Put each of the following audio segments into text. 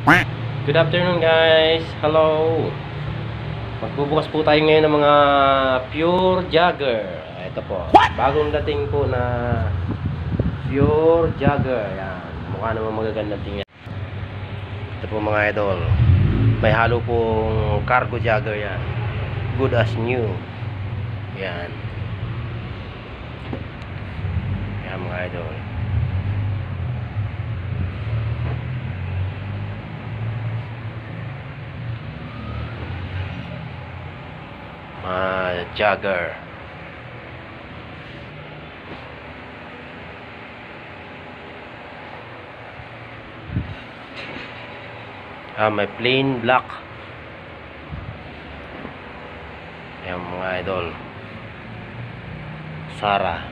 Good afternoon guys. Hello. Magbubukas po tayo ngayon ng mga pure jogger. Ito po. Bagong dating po na pure jogger. Yan. Mukha naman magaganda tingnan. Ito po mga idol. May halo pong cargo jogger yan. Good as new. Yan. Yan mga idol. Jogger. May plain black. Yan mga idol. Sara.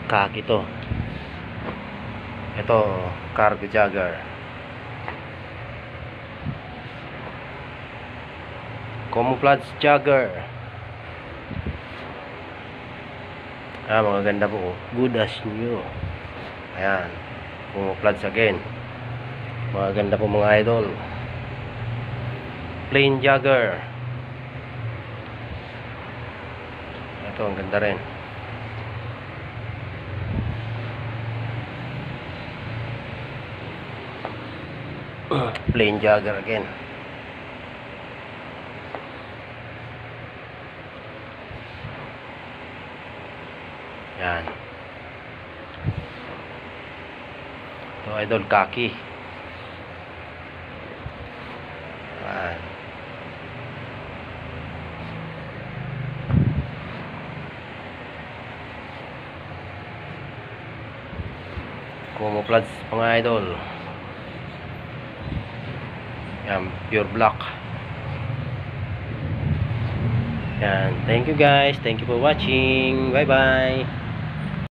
Kaki to. Ito, cargo jogger. Camouflage jogger. Mga ganda po. Good as new. Ayan. Camouflage again. Mga ganda po mga idol. Plain jogger. Ito, ang ganda rin. Plain jogger again. Yan. Ito idol kaki. Yan. Camouflage mga idol. Yan, pure black. Yan. Thank you guys. Thank you for watching. Bye bye.